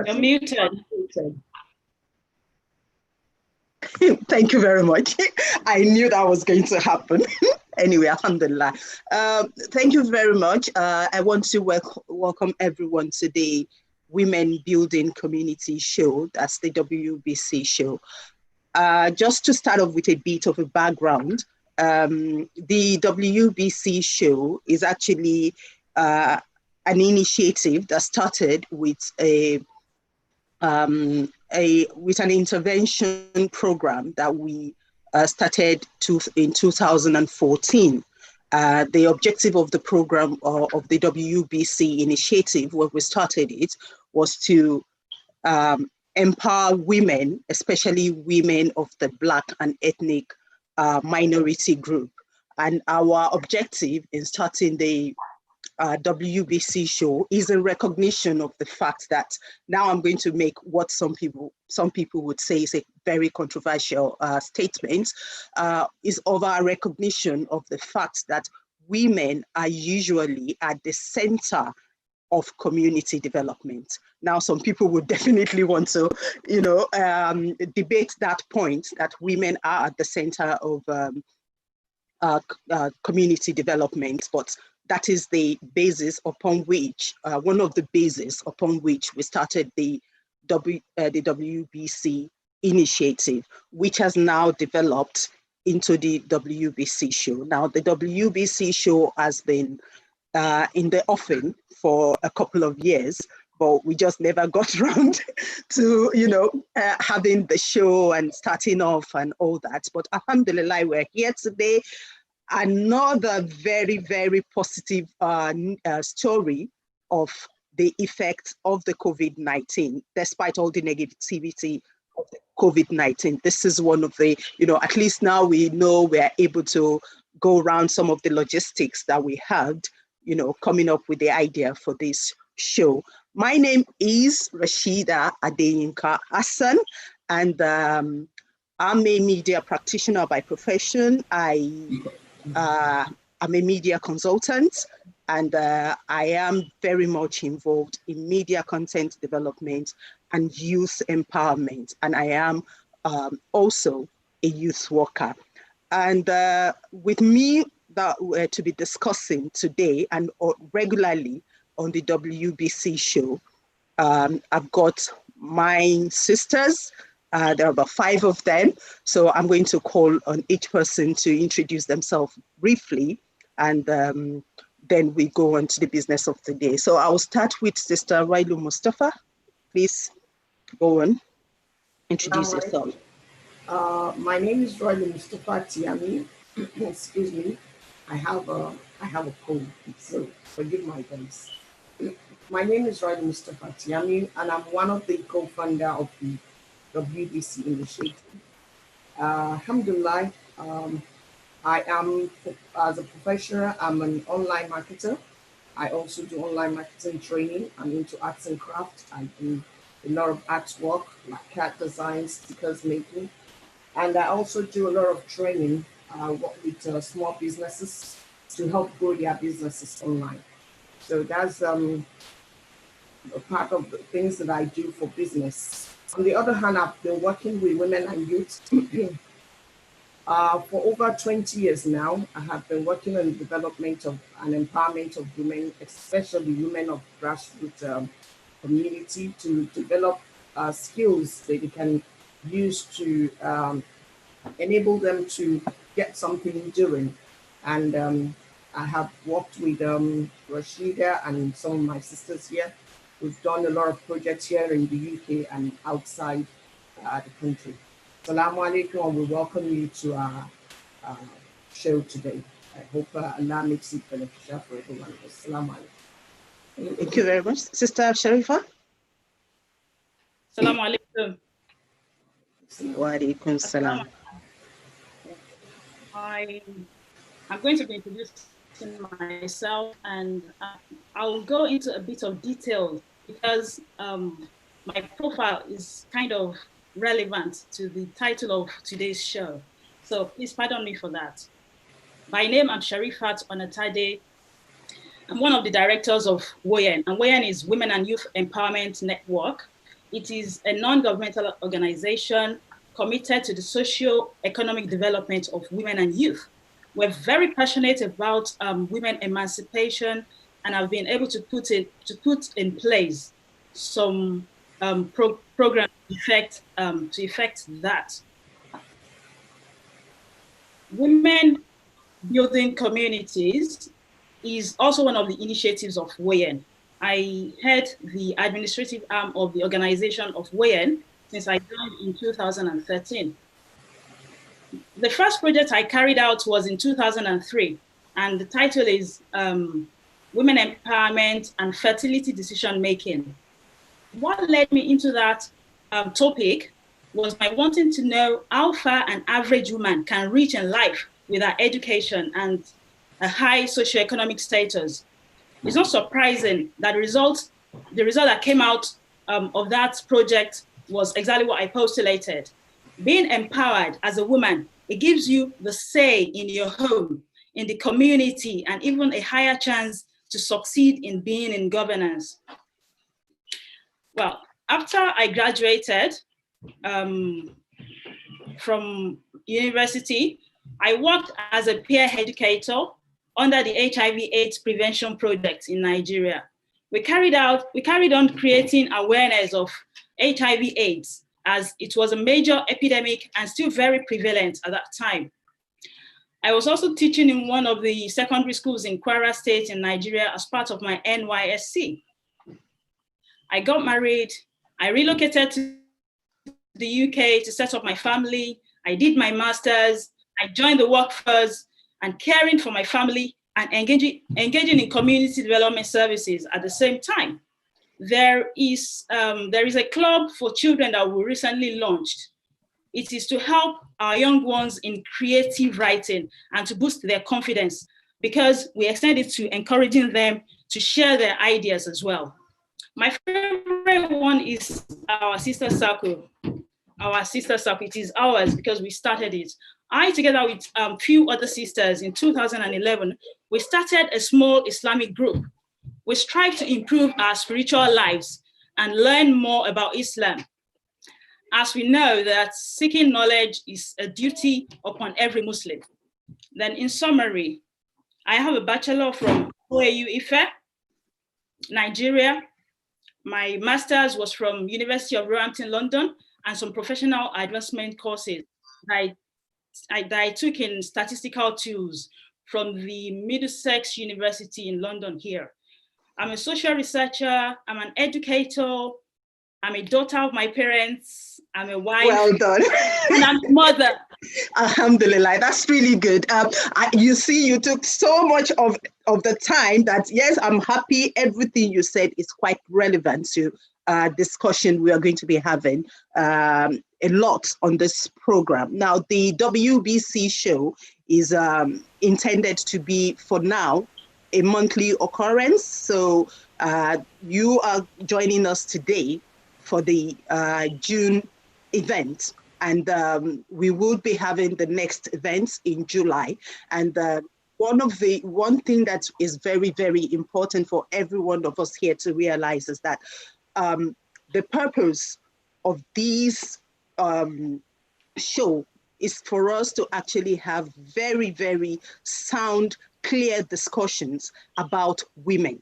You're muted. Thank you very much. I knew that was going to happen. Anyway, alhamdulillah. Thank you very much. I want to welcome everyone to the Women Building Community Show. That's the WBC show. Just to start off with a bit of a background, the WBC show is actually an initiative that started with an intervention program that we started in 2014. The objective of the program of the WBC initiative, when we started it, was to empower women, especially women of the Black and ethnic minority group. And our objective in starting the WBC show is in recognition of the fact that now I'm going to make what some people would say is a very controversial statement, is of our recognition of the fact that women are usually at the center of community development. Now, some people would definitely want to, debate that point, that women are at the center of community development, but that is the basis upon which, one of the bases upon which we started the WBC initiative, which has now developed into the WBC show. Now, the WBC show has been in the offing for a couple of years, but we just never got around to, having the show and starting off and all that. But alhamdulillah, we're here today. Another very, very positive story of the effect of the COVID-19, despite all the negativity of the COVID-19. This is one of the, at least now we know we're able to go around some of the logistics that we had, coming up with the idea for this show. My name is Rashida Adeyinka Hassan, and I'm a media practitioner by profession. I'm a media consultant, and I am very much involved in media content development and youth empowerment. And I am also a youth worker. And with me that we're to be discussing today and regularly on the WBC show, I've got my sisters. There are about 5 of them. So I'm going to call on each person to introduce themselves briefly, and then we go on to the business of the day. So I'll start with Sister Railu Mustafa. Please go on, introduce yourself. My name is Railu Mustafa Tiami. Excuse me. I have a cold, so forgive my voice. My name is Railu Mustafa Tiami, and I'm one of the co-founder of the WBC initiative. Alhamdulillah, I am, as a professional, I'm an online marketer. I also do online marketing training. I'm into arts and crafts. I do a lot of artwork, like cat designs, stickers making. And I also do a lot of training, work with small businesses to help grow their businesses online. So that's a part of the things that I do for business. On the other hand, I've been working with women and youth for over 20 years now. I have been working on the development of and empowerment of women, especially women of grassroots community, to develop skills that they can use to enable them to get something doing. And I have worked with Rashida and some of my sisters here. We've done a lot of projects here in the UK and outside the country. Assalamu alaikum, and we welcome you to our show today. I hope Allah makes it beneficial for everyone. Assalamu alaikum. Thank you very much. Sister Sharifa? Assalamu alaikum. Wa alaikum salam. I'm going to be introducing myself, and I'll go into a bit of detail because my profile is kind of relevant to the title of today's show. So please pardon me for that. By name, I'm Sharifat Onatade. I'm one of the directors of WOYEN, and WOYEN is Women and Youth Empowerment Network. It is a non-governmental organization committed to the socio-economic development of women and youth. We're very passionate about women emancipation, and have been able to put in place some programs to effect that. Women building communities is also one of the initiatives of WAYEN. I head the administrative arm of the organization of WAYEN since I joined in 2013. The first project I carried out was in 2003, and the title is Women Empowerment and Fertility Decision Making. What led me into that topic was my wanting to know how far an average woman can reach in life with her education and a high socioeconomic status. It's not surprising that the result that came out of that project was exactly what I postulated. Being empowered as a woman, it gives you the say in your home, in the community, and even a higher chance to succeed in being in governance. Well, after I graduated from university, I worked as a peer educator under the HIV/AIDS prevention project in Nigeria. We carried on creating awareness of HIV/AIDS, as it was a major epidemic and still very prevalent at that time. I was also teaching in one of the secondary schools in Kwara State in Nigeria as part of my NYSC. I got married, I relocated to the UK to set up my family, I did my master's, I joined the workforce, and caring for my family and engaging in community development services at the same time. There is a club for children that we recently launched. It is to help our young ones in creative writing and to boost their confidence, because we extend it to encouraging them to share their ideas as well. My favorite one is our sister circle. Our sister circle, it is ours because we started it. I, together with a few other sisters in 2011, we started a small Islamic group. We strive to improve our spiritual lives and learn more about Islam, as we know that seeking knowledge is a duty upon every Muslim. Then in summary, I have a bachelor from OAU Ife, Nigeria. My master's was from University of Roehampton, London, and some professional advancement courses that I took in statistical tools from the Middlesex University in London here. I'm a social researcher, I'm an educator, I'm a daughter of my parents, I'm a wife. Well done. And I'm a mother. Alhamdulillah, that's really good. You see, you took so much of the time that, yes, I'm happy everything you said is quite relevant to discussion we are going to be having a lot on this program. Now, the WBC show is intended to be, for now, a monthly occurrence. So you are joining us today for the June event, and we will be having the next event in July. And one thing that is very, very important for every one of us here to realize is that the purpose of these show is for us to actually have very, very sound, clear discussions about women,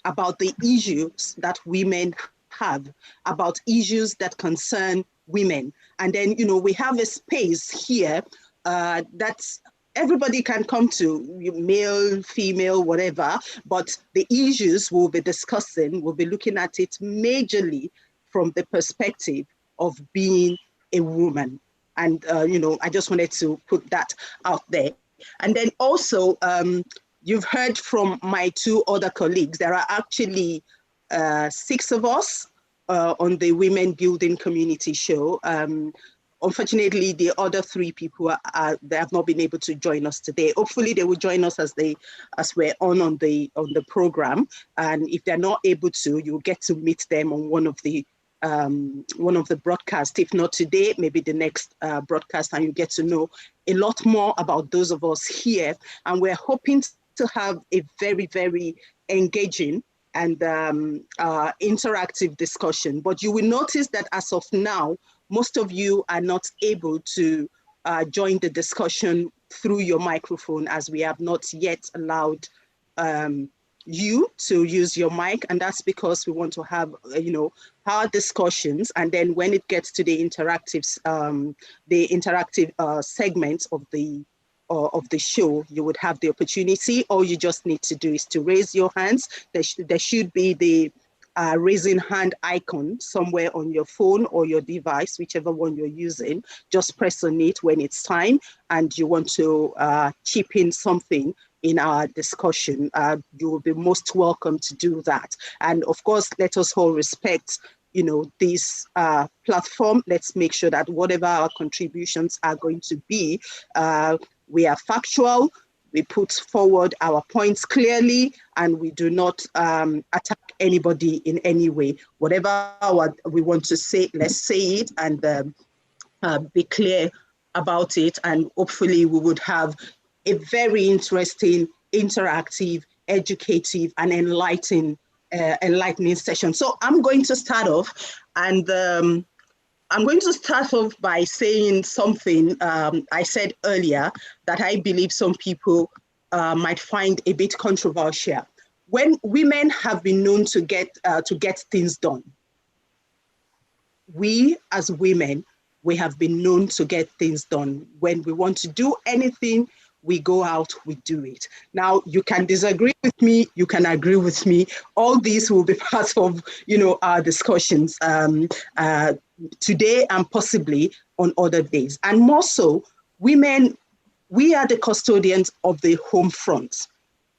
about the issues that women have, about issues that concern women. And then, you know, we have a space here that everybody can come to, male, female, whatever, but the issues we'll be discussing, we'll be looking at it majorly from the perspective of being a woman. And, you know, I just wanted to put that out there. And then also, you've heard from my two other colleagues, there are actually 6 of us on the Women Building Community Show. Unfortunately, the other 3 people they have not been able to join us today. Hopefully, they will join us as we're on the program. And if they're not able to, you'll get to meet them on one of the broadcasts. If not today, maybe the next broadcast, and you get to know a lot more about those of us here. And we're hoping to have a very, very engaging and interactive discussion. But you will notice that as of now, most of you are not able to join the discussion through your microphone, as we have not yet allowed you to use your mic, and that's because we want to have our discussions, and then when it gets to the interactive segments of the show, you would have the opportunity. All you just need to do is to raise your hands. There should be the raising hand icon somewhere on your phone or your device, whichever one you're using. Just press on it when it's time and you want to chip in something in our discussion. You will be most welcome to do that. And of course, let us all respect this platform. Let's make sure that whatever our contributions are going to be, we are factual, we put forward our points clearly, and we do not attack anybody in any way. Whatever we want to say, let's say it and be clear about it. And hopefully we would have a very interesting, interactive, educative, and enlightening session. So I'm going to start off, and I'm going to start off by saying something I said earlier that I believe some people might find a bit controversial. When women have been known to get things done, we as women, we have been known to get things done. When we want to do anything, we go out, we do it. Now, you can disagree with me, you can agree with me. All these will be part of, our discussions today and possibly on other days. And more so, women, we are the custodians of the home front.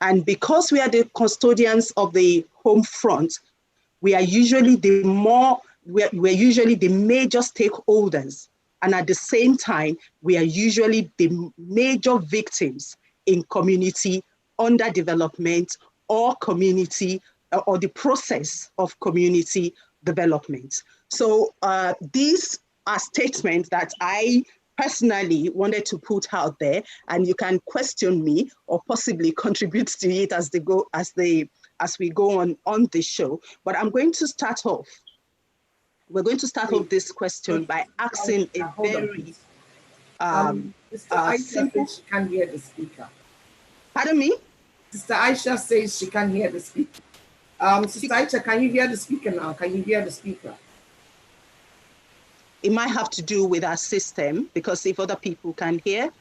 And because we are the custodians of the home front, we are usually we're usually the major stakeholders. And at the same time, we are usually the major victims in community underdevelopment or community or the process of community development. So these are statements that I personally wanted to put out there, and you can question me or possibly contribute to it as we go on this show. But I'm going to start off. We're going to start off this question by asking a very Sister Aisha says she can't hear the speaker. Pardon me? Sister Aisha says she can't hear the speaker. Sister Aisha, can you hear the speaker now? Can you hear the speaker? It might have to do with our system, because if other people can hear.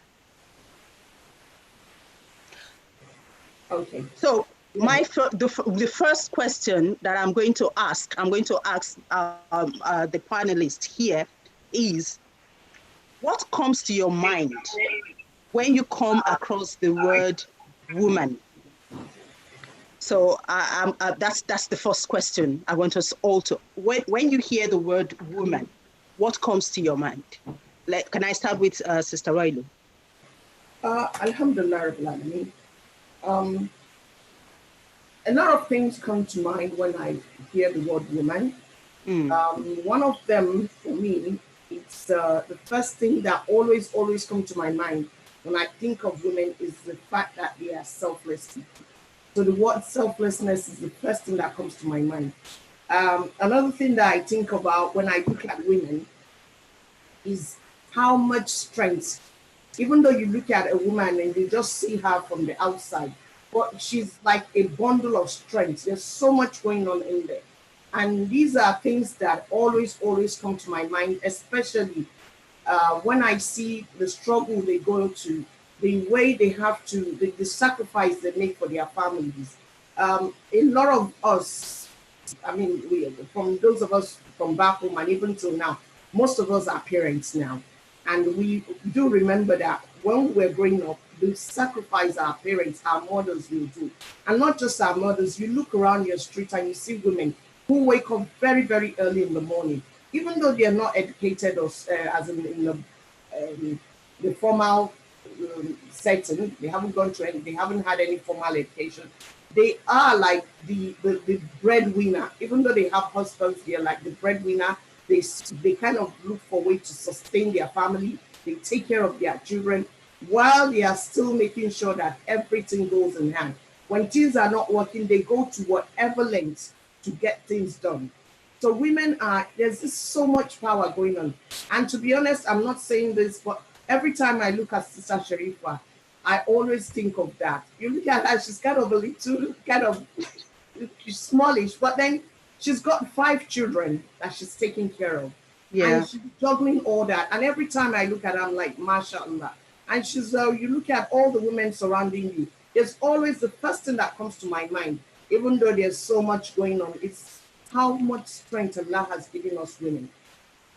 Okay. So the first question that I'm going to ask the panelists here is, what comes to your mind when you come across the word woman? So that's the first question I want us all to, when you hear the word woman, what comes to your mind? Can I start with Sister Roylo? Alhamdulillah Rabbil Alameen. A lot of things come to mind when I hear the word woman. One of them, for me, it's the first thing that always comes to my mind when I think of women is the fact that they are selfless. So the word selflessness is the first thing that comes to my mind. Another thing that I think about when I look at women is how much strength, even though you look at a woman and you just see her from the outside, but she's like a bundle of strength. There's so much going on in there. And these are things that always come to my mind, especially when I see the struggle they go to, the way they have to, the sacrifice they make for their families. A lot of us, I mean, from those of us from back home and even till now, most of us are parents now. And we do remember that when we were growing up, the sacrifice our parents, our mothers will do. And not just our mothers, you look around your street and you see women who wake up very, very early in the morning, even though they are not educated or as in the formal setting, they haven't gone to any, they haven't had any formal education. They are like the breadwinner, even though they have husbands, they're like the breadwinner. They kind of look for a way to sustain their family. They take care of their children while they are still making sure that everything goes in hand. when things are not working, they go to whatever lengths to get things done. So women there's just so much power going on. And to be honest, I'm not saying this, but every time I look at Sister Sharifa, I always think of that. You look at her, she's kind of a little, kind of smallish, but then she's got 5 children that she's taking care of. Yeah. And she's juggling all that. And every time I look at her, I'm like, mashallah. And she's, you look at all the women surrounding you, there's always the first thing that comes to my mind, even though there's so much going on, it's how much strength Allah has given us women.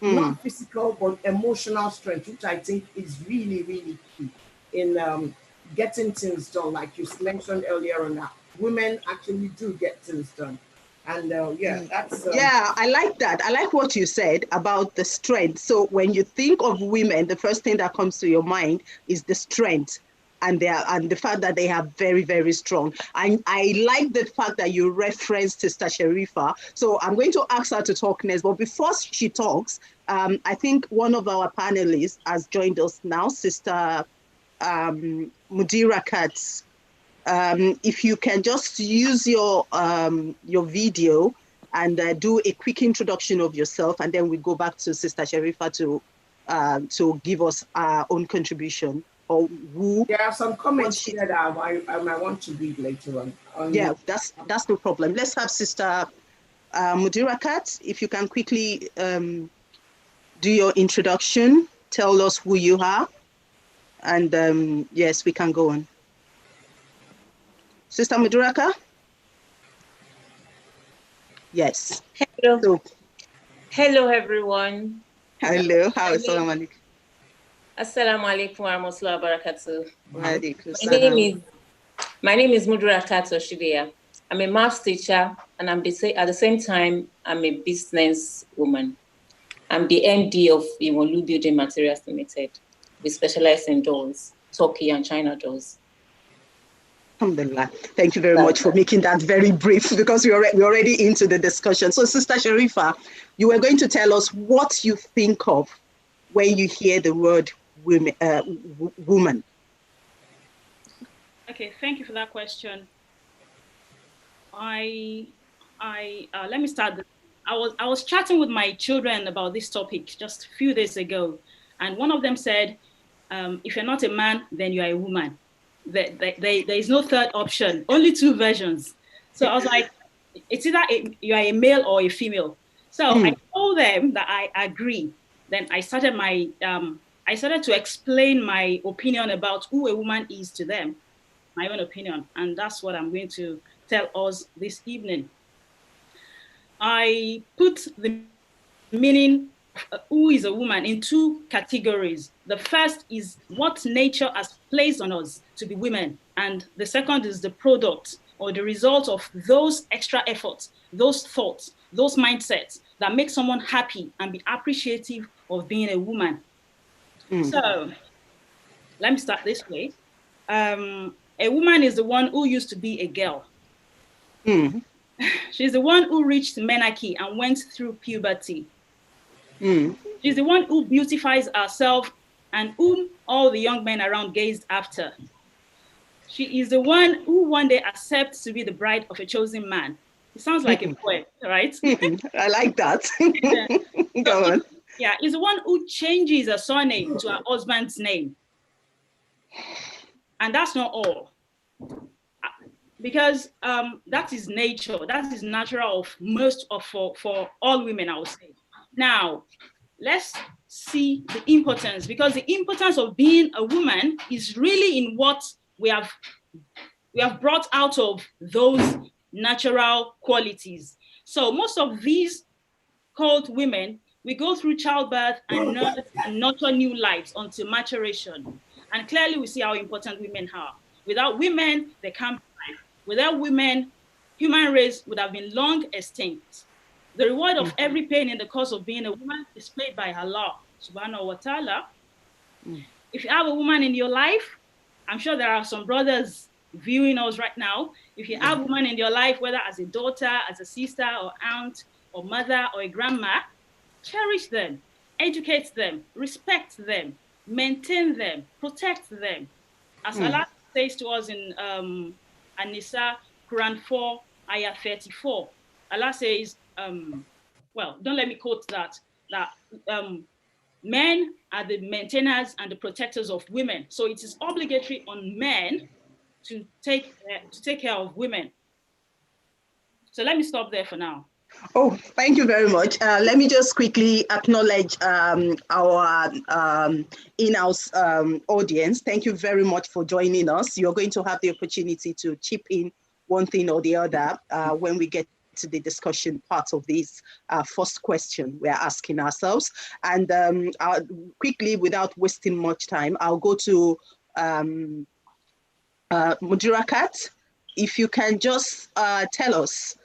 Not physical, but emotional strength, which I think is really, really key in getting things done. Like you mentioned earlier on that, women actually do get things done. And yeah, that's... yeah, I like that. I like what you said about the strength. So when you think of women, the first thing that comes to your mind is the strength and the fact that they are very, very strong. And I like the fact that you referenced Sister Sharifa. So I'm going to ask her to talk next. But before she talks, I think one of our panelists has joined us now, Sister Mudira Katz. If you can just use your video and do a quick introduction of yourself, and then we go back to Sister Sharifa to give us our own contribution. Or who? There are some comments here that I might want to read later on. Yeah, that's no problem. Let's have Sister Mudira Katz, if you can quickly do your introduction, tell us who you are, and yes, we can go on. Sister Muduraka? Yes. Hello. So, hello, everyone. Hello. How is Assalamu alaikum? Assalamu alaikum wa rahmatullahi wa barakatuh. My name is Muduraka Toshidia. I'm a maths teacher, and at the same time, I'm a business woman. I'm the MD of Iwolu Building Materials Limited. We specialize in doors, Turkey and China doors. Alhamdulillah. Thank you very much for making that very brief, because we're already into the discussion. So Sister Sharifa, you were going to tell us what you think of when you hear the word woman. Okay, thank you for that question. Let me start. I was chatting with my children about this topic just a few days ago, and one of them said, if you're not a man, then you are a woman. There is no third option, only 2 versions. So I was like, it's either you are a male or a female. So I told them that I agree. Then I started to explain my opinion about who a woman is to them, my own opinion. And that's what I'm going to tell us this evening. I put the meaning of who is a woman in 2 categories. The first is what nature has placed on us to be women. And the second is the product or the result of those extra efforts, those thoughts, those mindsets that make someone happy and be appreciative of being a woman. So let me start this way. A woman is the one who used to be a girl. She's the one who reached menarche and went through puberty. She's the one who beautifies herself and whom all the young men around gazed after. She is the one who one day accepts to be the bride of a chosen man. It sounds like a poem, right? I like that. Yeah. Go on. Yeah, is the one who changes her surname to her husband's name. And that's not all. Because that is nature, that is natural for all women, I would say. Now, let's see the importance, because the importance of being a woman is really in what we have brought out of those natural qualities. So most of these called women, we go through childbirth and nurture new lives until maturation. And clearly we see how important women are. Without women, they can't be life. Without women, human race would have been long extinct. The reward of every pain in the course of being a woman is paid by Allah, subhanahu wa ta'ala. If you have a woman in your life, I'm sure there are some brothers viewing us right now. If you have a woman in your life, whether as a daughter, as a sister, or aunt, or mother, or a grandma, cherish them, educate them, respect them, maintain them, protect them. As Allah says to us in An-Nisa, Quran 4, Ayah 34. Allah says, well, don't let me quote that men are the maintainers and the protectors of women. So it is obligatory on men to take care of women. So let me stop there for now. Oh, thank you very much. Let me just quickly acknowledge our in-house audience. Thank you very much for joining us. You're going to have the opportunity to chip in one thing or the other when we get to the discussion part of this first question we're asking ourselves. And quickly, without wasting much time, I'll go to Mudirakat. If you can just tell us,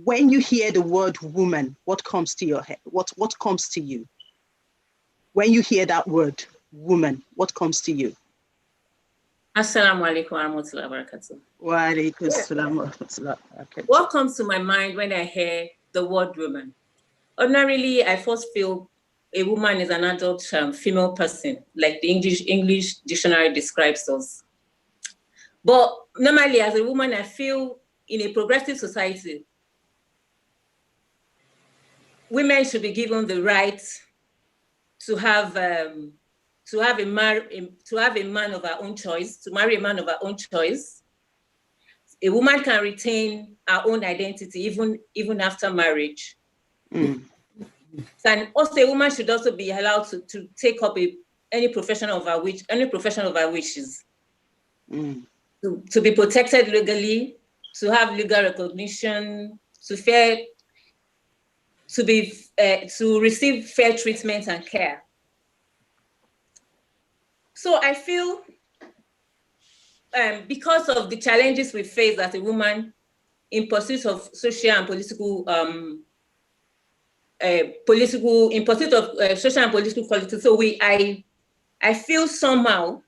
when you hear the word woman, what comes to your head? What comes to you? When you hear that word, woman, what comes to you? Assalamu alaikum wa rahmatullahi wa barakatuh. Wa alaikum assalam wa rahmatullahi wa barakatuh. What comes to my mind when I hear the word woman? Ordinarily, I first feel a woman is an adult female person, like the English dictionary describes us. But normally, as a woman, I feel in a progressive society, women should be given the right to have a man of her own choice, to marry a man of her own choice. A woman can retain her own identity even after marriage. Mm. And also, a woman should also be allowed to take up any profession of her wishes. Mm. To be protected legally, to have legal recognition, to receive fair treatment and care. So I feel because of the challenges we face as a woman in pursuit of social and political quality, so I feel somehow.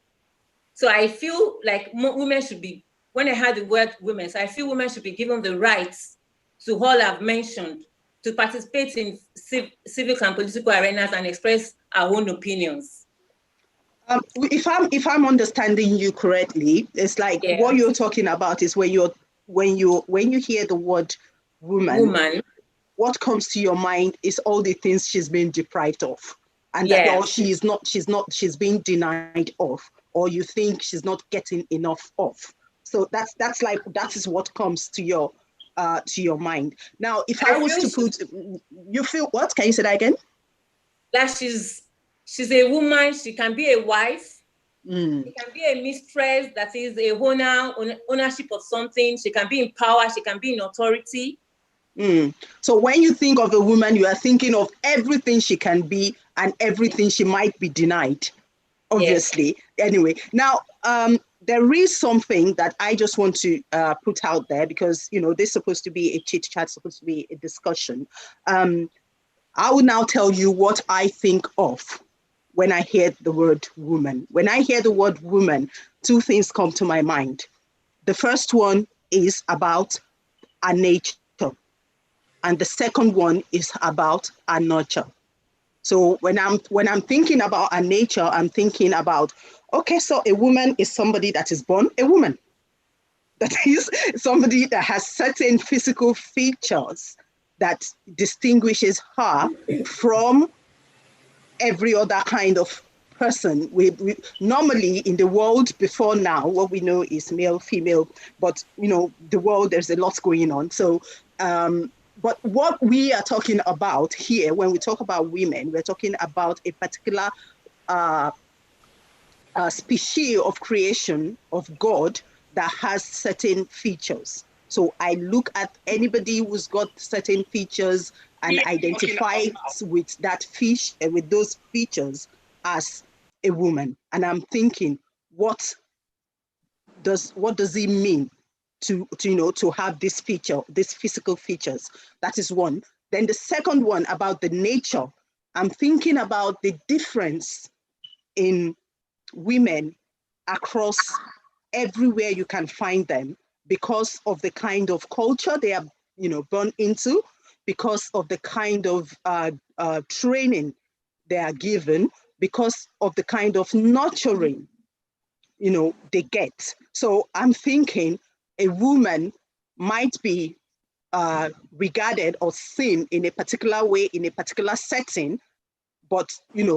So I feel like women should be, when I heard the word women, so I feel women should be given the rights to all I've mentioned, to participate in civic and political arenas and express our own opinions. If I'm understanding you correctly, it's like what you're talking about is when you hear the word woman, what comes to your mind is all the things she's been deprived of, and that or she's being denied of, or you think she's not getting enough of. So that is what comes to your mind. Now, if I was to put, you feel what? Can you say that again? That she's a woman. She can be a wife. Mm. She can be a mistress. That is a ownership of something. She can be in power. She can be in authority. Mm. So when you think of a woman, you are thinking of everything she can be and everything she might be denied, obviously. Yes. Anyway, now there is something that I just want to put out there, because, you know, this is supposed to be a chit chat, supposed to be a discussion. I will now tell you what I think of when I hear the word woman. When I hear the word woman, two things come to my mind. The first one is about our nature, and the second one is about our nurture. So when I'm thinking about our nature, I'm thinking about, okay, so a woman is somebody that is born a woman. That is somebody that has certain physical features that distinguishes her from every other kind of person. We normally in the world before now, what we know is male, female, but you know, the world, there's a lot going on. So, but what we are talking about here, when we talk about women, we're talking about a particular species of creation of God that has certain features. So I look at anybody who's got certain features and identifies with that fish and with those features as a woman. And I'm thinking, what does it mean to have this feature, these physical features? That is one. Then the second one, about the nature, I'm thinking about the difference in women across everywhere you can find them, because of the kind of culture they are, born into, because of the kind of training they are given, because of the kind of nurturing, they get. So I'm thinking a woman might be regarded or seen in a particular way, in a particular setting, but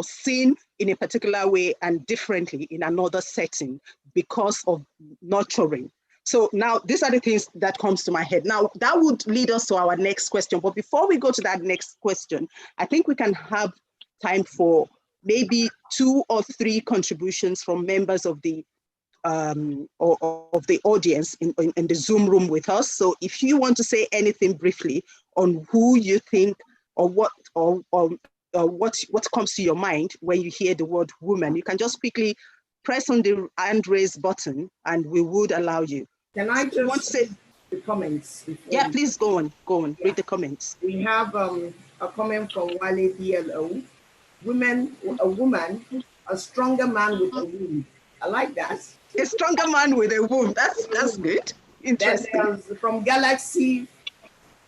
seen in a particular way and differently in another setting because of nurturing. So now these are the things that comes to my head. Now that would lead us to our next question. But before we go to that next question, I think we can have time for maybe 2 or 3 contributions from members of the of the audience in the Zoom room with us. So if you want to say anything briefly on who you think or what comes to your mind when you hear the word woman, you can just quickly press on the hand raise button and we would allow you. Can I just say the comments? Yeah, please go on, yeah. Read the comments. We have a comment from Wale DLO. A woman, a stronger man with a womb. I like that. A stronger man with a womb. That's good. Interesting. From Galaxy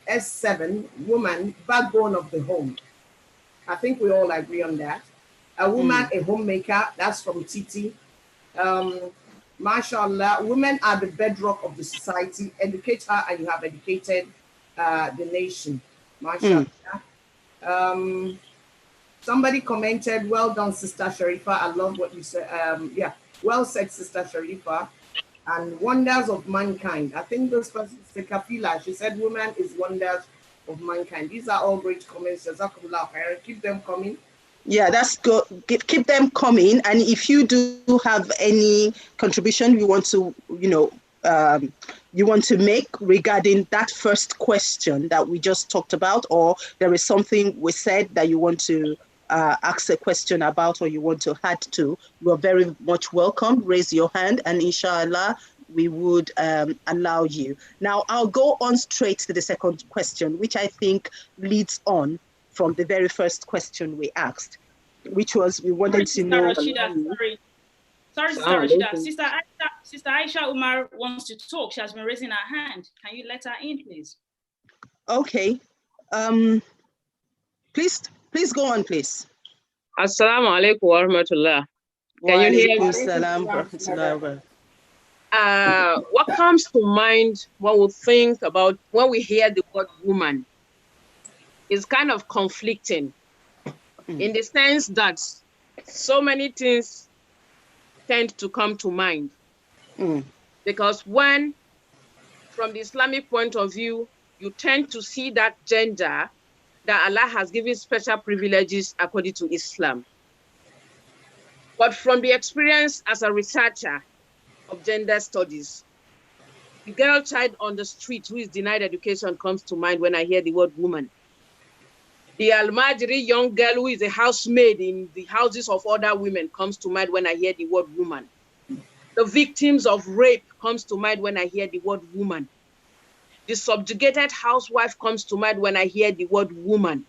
S7, woman, backbone of the home. I think we all agree on that. A woman, a homemaker. That's from Titi. Mashallah, women are the bedrock of the society. Educate her and you have educated the nation. Mashallah. Somebody commented, well done, Sister Sharifa. I love what you said. Yeah, well said, Sister Sharifa. And wonders of mankind. I think this person, Kafila, she said, woman is wonders of mankind. These are all great comments. Keep them coming. Yeah, that's good. Keep them coming. And if you do have any contribution you want to, make regarding that first question that we just talked about, or there is something we said that you want to ask a question about or you want to add to, you're very much welcome. Raise your hand and inshallah, we would allow you. Now, I'll go on straight to the second question, which I think leads on from the very first question we asked, which was we wanted to know. Sorry, Sister Rashida. Sister Aisha Umar wants to talk. She has been raising her hand. Can you let her in, please? Okay. Please go on, please. Assalamu alaikum wa rahmatullah. Can you hear me? Assalam wa rahmatullah. What comes to mind when we hear the word woman is kind of conflicting in the sense that so many things tend to come to mind. Because when, from the Islamic point of view, you tend to see that gender that Allah has given special privileges according to Islam. But from the experience as a researcher of gender studies, the girl child on the street who is denied education comes to mind when I hear the word woman. The Al-Majri young girl who is a housemaid in the houses of other women comes to mind when I hear the word woman. The victims of rape comes to mind when I hear the word woman. The subjugated housewife comes to mind when I hear the word woman.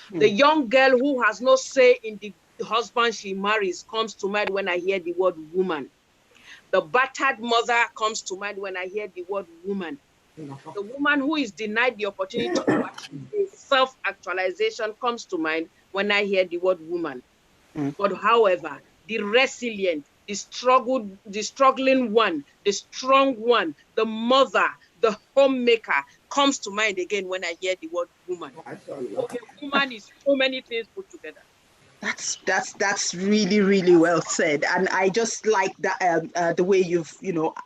The young girl who has no say in the husband she marries comes to mind when I hear the word woman. The battered mother comes to mind when I hear the word woman. The woman who is denied the opportunity to self-actualization comes to mind when I hear the word woman. But however, the resilient, the struggling one, the strong one, the mother, the homemaker comes to mind again when I hear the word woman. Okay, woman is so many things put together. That's really, really well said, and I just like that the way you've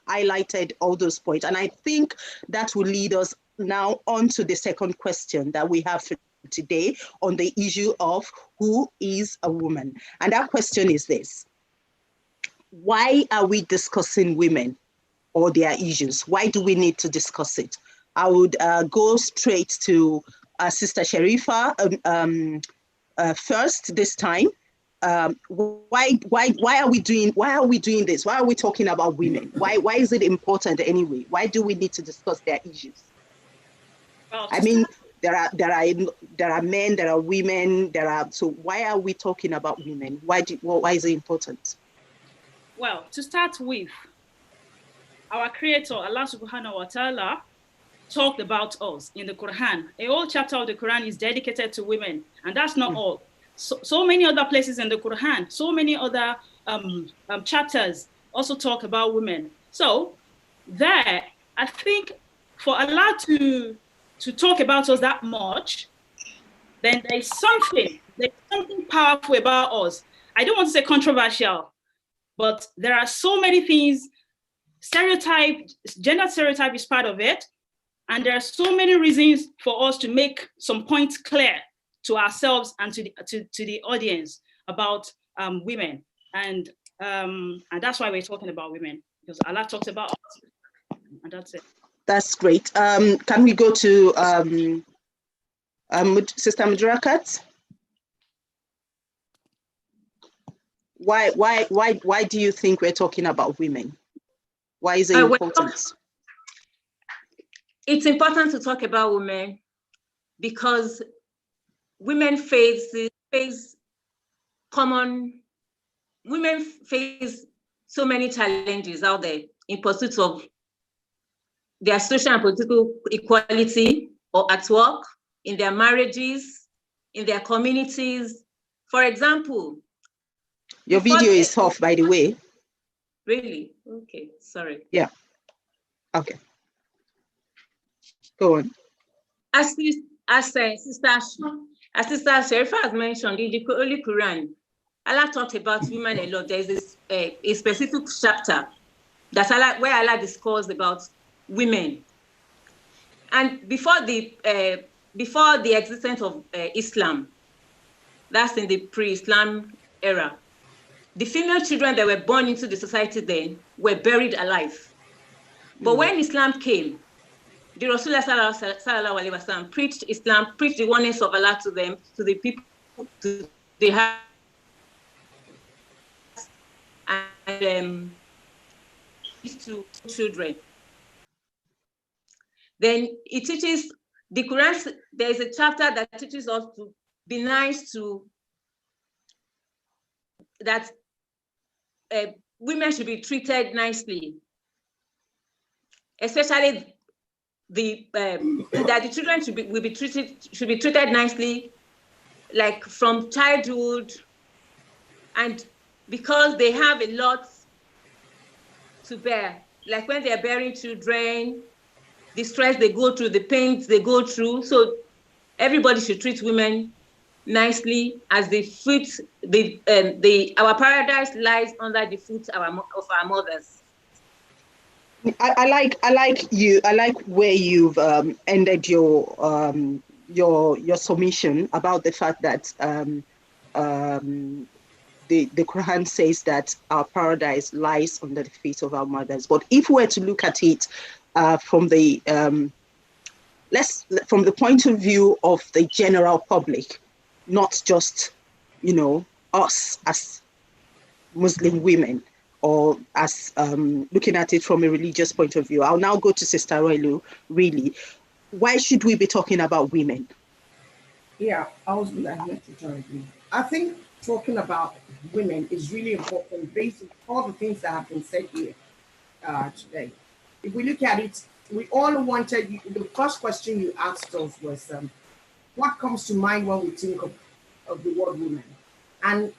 highlighted all those points, and I think that will lead us now on to the second question that we have for today on the issue of who is a woman, and that question is this: why are we discussing women or their issues? Why do we need to discuss it? I would go straight to Sister Sharifa. First this time, why are we doing this? Why are we talking about women? Why is it important anyway? Why do we need to discuss their issues? Well, I mean, there are men, there are women, so why are we talking about women? Why is it important? Well, to start with, our Creator Allah Subhanahu wa Taala talked about us in the Quran. A whole chapter of the Quran is dedicated to women, and that's not all. So many other places in the Quran, so many other chapters also talk about women. So there, I think for Allah to talk about us that much, then there's something powerful about us. I don't want to say controversial, but there are so many things. Gender stereotype is part of it. And there are so many reasons for us to make some points clear to ourselves and to the audience about women. And that's why we're talking about women, because Allah talks about us, and that's it. That's great. Can we go to Sister Mudirakat? Why do you think we're talking about women? Why is it important? It's important to talk about women because women face so many challenges out there in pursuit of their social and political equality, or at work, in their marriages, in their communities. For example, your video is off, by the way. Really? Okay, sorry. Yeah. Okay. Go on. As Sister Sharifa has mentioned, in the Holy Quran, Allah talked about women a lot. There is a specific chapter where Allah discussed about women. And before the existence of Islam, that's in the pre-Islam era, the female children that were born into the society then were buried alive. But when Islam came, the Rasulullah sallallahu alaihi wasallam preached Islam, preached the oneness of Allah to them, to the people, to the heart, and to children. Then it teaches, the Quran, there is a chapter that teaches us to be nice to, that women should be treated nicely, especially that the children should be treated nicely, like from childhood, and because they have a lot to bear, like when they're bearing children, the stress they go through, the pains they go through. So everybody should treat women nicely, as the fruit, our paradise lies under the foot of our mothers. I like where you've ended your submission about the fact that the Quran says that our paradise lies under the feet of our mothers. But if we were to look at it from the point of view of the general public, not just, us as Muslim women, or as looking at it from a religious point of view. I'll now go to Sister Roilu. Really, why should we be talking about women? Yeah, I think talking about women is really important based on all the things that have been said here today. If we look at it, we all wanted, the first question you asked us was, what comes to mind when we think of the word woman? And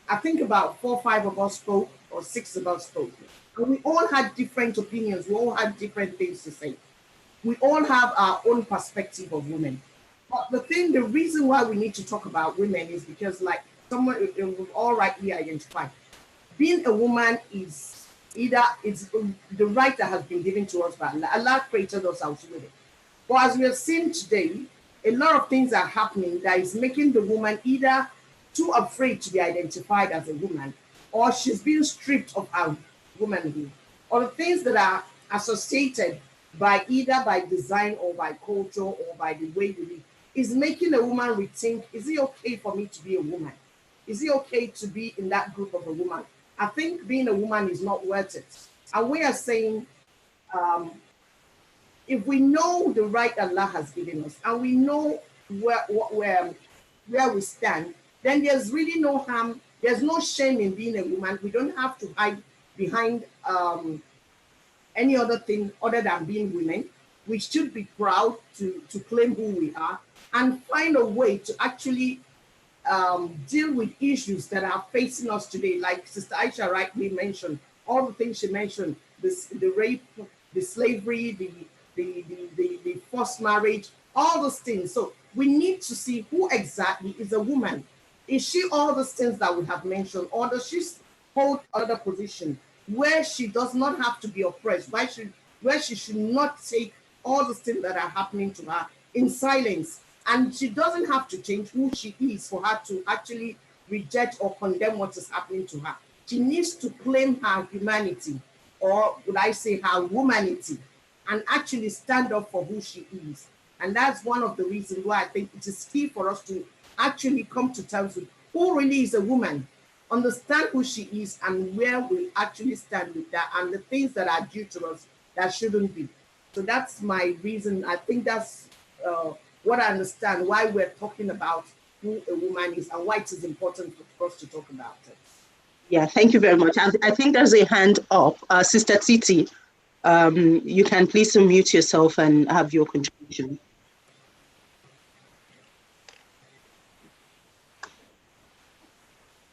I think about 4 or 5 of us spoke, or 6 of us spoke. And we all had different opinions. We all had different things to say. We all have our own perspective of women. But the reason why we need to talk about women is because, like someone we've all rightly identified, being a woman is it's the right that has been given to us by Allah. Allah created us out with it. But as we have seen today, a lot of things are happening that is making the woman either too afraid to be identified as a woman, or she's being stripped of her womanhood, or the things that are associated by either by design or by culture or by the way we live is making a woman rethink, is it okay for me to be a woman? Is it okay to be in that group of a woman? I think being a woman is not worth it. And we are saying, if we know the right Allah has given us, and we know where we stand, then there's really no harm. There's no shame in being a woman. We don't have to hide behind any other thing other than being women. We should be proud to claim who we are and find a way to actually deal with issues that are facing us today. Like Sister Aisha rightly mentioned, all the things she mentioned, the rape, the slavery, the forced marriage, all those things. So we need to see who exactly is a woman. Is she all those things that we have mentioned, or does she hold other position where she does not have to be oppressed, where she should not take all the things that are happening to her in silence, and she doesn't have to change who she is for her to actually reject or condemn what is happening to her. She needs to claim her humanity, or would I say her womanity, and actually stand up for who she is. And that's one of the reasons why I think it is key for us to actually come to terms with who really is a woman, understand who she is and where we actually stand with that, and the things that are due to us that shouldn't be. So that's my reason. I think that's what I understand why we're talking about who a woman is and why it is important for us to talk about it. Yeah, thank you very much. I think there's a hand up. Sister Titi, you can please unmute yourself and have your contribution.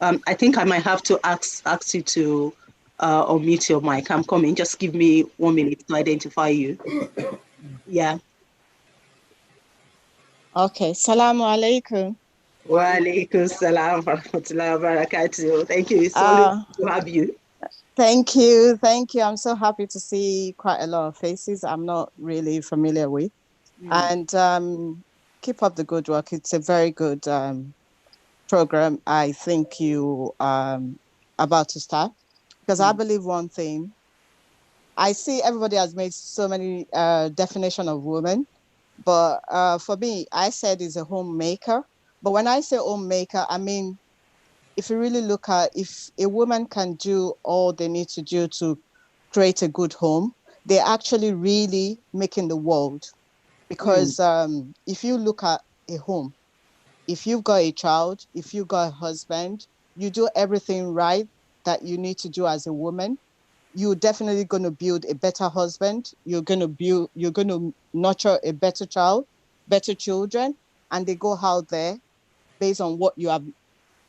I think I might have to ask you to unmute your mic. I'm coming. Just give me 1 minute to identify you. Yeah. Okay. Salamu alaikum. Wa alaikum salam wa rahmatullahi wa barakatuh. Thank you. It's so to have you. Thank you. Thank you. I'm so happy to see quite a lot of faces I'm not really familiar with. And keep up the good work. It's a very good program I think you about to start, because I believe one thing. I see everybody has made so many definition of woman, but for me, I said is a homemaker. But when I say homemaker, I mean, if you really look at, if a woman can do all they need to do to create a good home, they're actually really making the world. Because if you look at a home, if you've got a child, if you've got a husband, you do everything right that you need to do as a woman, you're definitely going to build a better husband. You're going to nurture a better child, better children, and they go out there based on what you have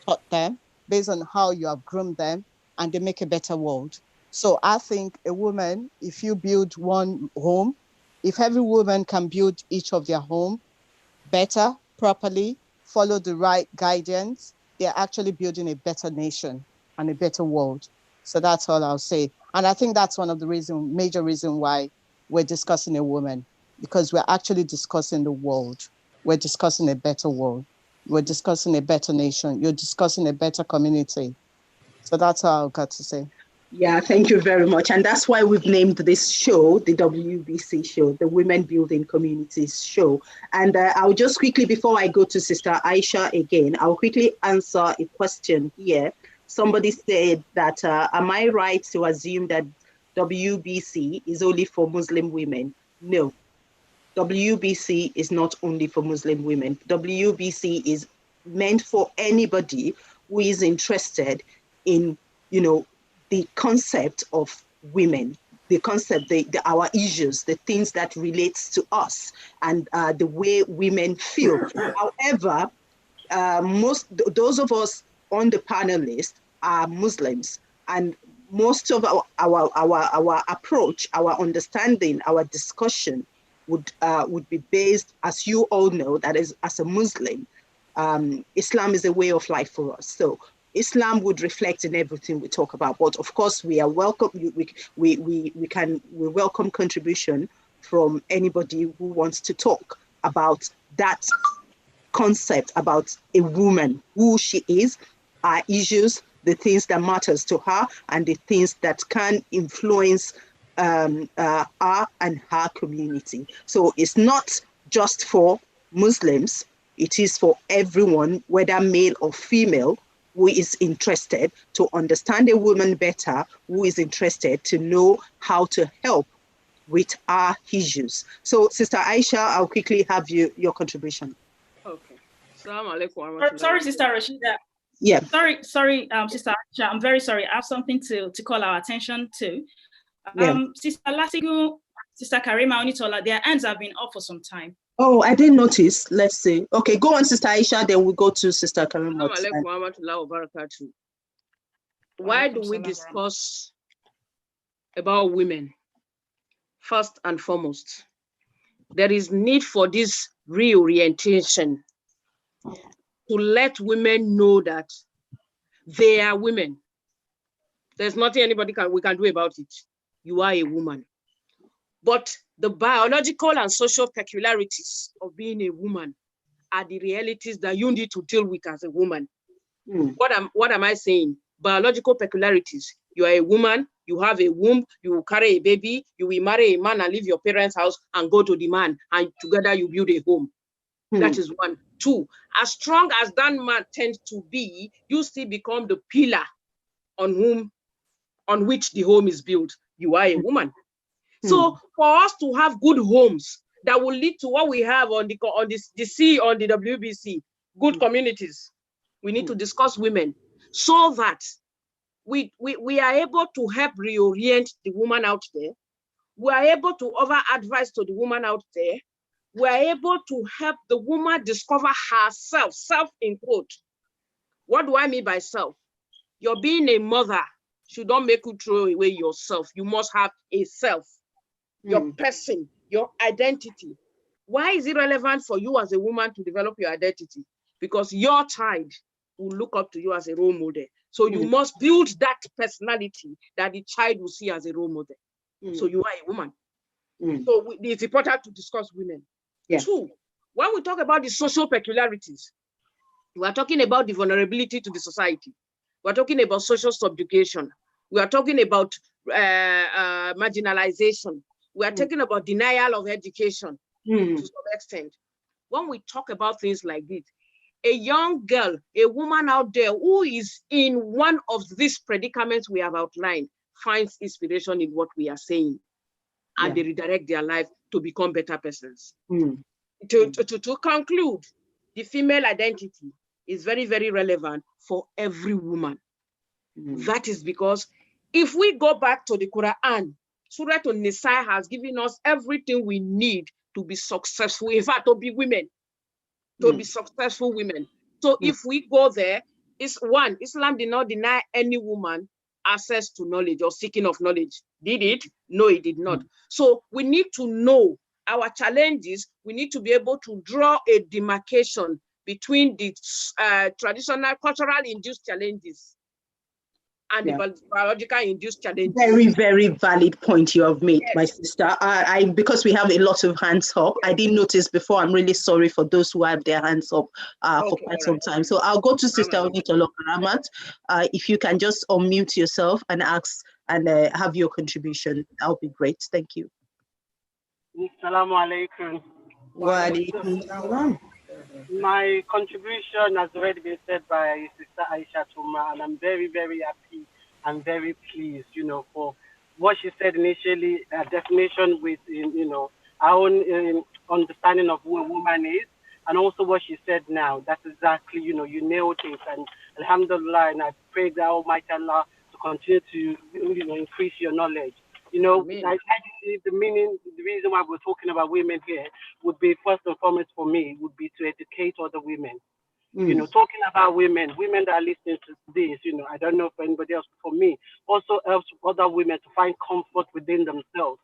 taught them, based on how you have groomed them, and they make a better world. So I think a woman, if you build one home, if every woman can build each of their home better, properly, follow the right guidance, they're actually building a better nation and a better world. So that's all I'll say. And I think that's one of the major reasons why we're discussing a woman, because we're actually discussing the world. We're discussing a better world. We're discussing a better nation. You're discussing a better community. So that's all I've got to say. Yeah, thank you very much. And that's why we've named this show, the WBC show, the Women Building Communities show. And I'll just quickly, before I go to Sister Aisha again, I'll quickly answer a question here. Somebody said that, am I right to assume that WBC is only for Muslim women? No, WBC is not only for Muslim women. WBC is meant for anybody who is interested in, the concept of women, the concept, our issues, the things that relates to us and the way women feel. However, those of us on the panel list are Muslims, and most of our approach, our understanding, our discussion would be based, as you all know, that is, as a Muslim, Islam is a way of life for us. So Islam would reflect in everything we talk about, but of course we are welcome. We welcome contribution from anybody who wants to talk about that concept, about a woman, who she is, our issues, the things that matters to her, and the things that can influence her and her community. So it's not just for Muslims; it is for everyone, whether male or female, who is interested to understand a woman better, who is interested to know how to help with our issues. So, Sister Aisha, I'll quickly have your contribution. Okay. Assalamu alaikum. Sorry, Sister Rashida. Yeah. Sorry, Sister Aisha. I'm very sorry. I have something to call our attention to. Sister Lasigu, Sister Karima Onitola, their hands have been up for some time. Oh, I didn't notice. Let's see. Okay, go on, Sister Aisha, then we'll go to Sister Karima. Why do we discuss about women, first and foremost, there is need for this reorientation to let women know that they are women. There's nothing we can do about it. You are a woman. But the biological and social peculiarities of being a woman are the realities that you need to deal with as a woman. What am I saying? Biological peculiarities. You are a woman, you have a womb, you will carry a baby, you will marry a man and leave your parents' house and go to the man, and together you build a home. That is one. Two, as strong as that man tends to be, you still become the pillar on which the home is built. You are a woman. So for us to have good homes that will lead to what we have on the WBC, good communities, we need to discuss women so that we are able to help reorient the woman out there. We are able to offer advice to the woman out there. We are able to help the woman discover herself, self in quote. What do I mean by self? You're being a mother should not make you throw away yourself. You must have a self, your person, your identity. Why is it relevant for you as a woman to develop your identity? Because your child will look up to you as a role model. So you must build that personality that the child will see as a role model. So you are a woman. So it's important to discuss women. Yeah. Two, when we talk about the social peculiarities, we are talking about the vulnerability to the society. We're talking about social subjugation. We are talking about marginalization. We are talking about denial of education to some extent. When we talk about things like this, a young girl, a woman out there who is in one of these predicaments we have outlined finds inspiration in what we are saying, and they redirect their life to become better persons. To conclude, the female identity is very, very relevant for every woman. That is because if we go back to the Quran, Surah An-Nisa has given us everything we need to be successful, in fact, to be women, to be successful women. So if we go there, Islam did not deny any woman access to knowledge or seeking of knowledge. Did it? No, it did not. So we need to know our challenges. We need to be able to draw a demarcation between the traditional cultural induced challenges and the biological induced challenges. Very, very valid point you have made, my sister. Because we have a lot of hands up, I didn't notice before. I'm really sorry for those who have their hands up for quite some time. So I'll go to Sister Onitolo Karamat. If you can just unmute yourself and ask and have your contribution, that would be great. Thank you. Assalamu alaikum. Wa alaikum salam. My contribution has already been said by Sister Aisha Tuma, and I'm very, very happy and very pleased, for what she said initially, a definition with, our own understanding of who a woman is, and also what she said now. That's exactly, you nailed it, and alhamdulillah, and I pray that Almighty Allah to continue to, increase your knowledge. I believe the reason why we're talking about women here would be, first and foremost for me, would be to educate other women. Talking about women that are listening to this, I don't know for anybody else, but for me, also helps other women to find comfort within themselves.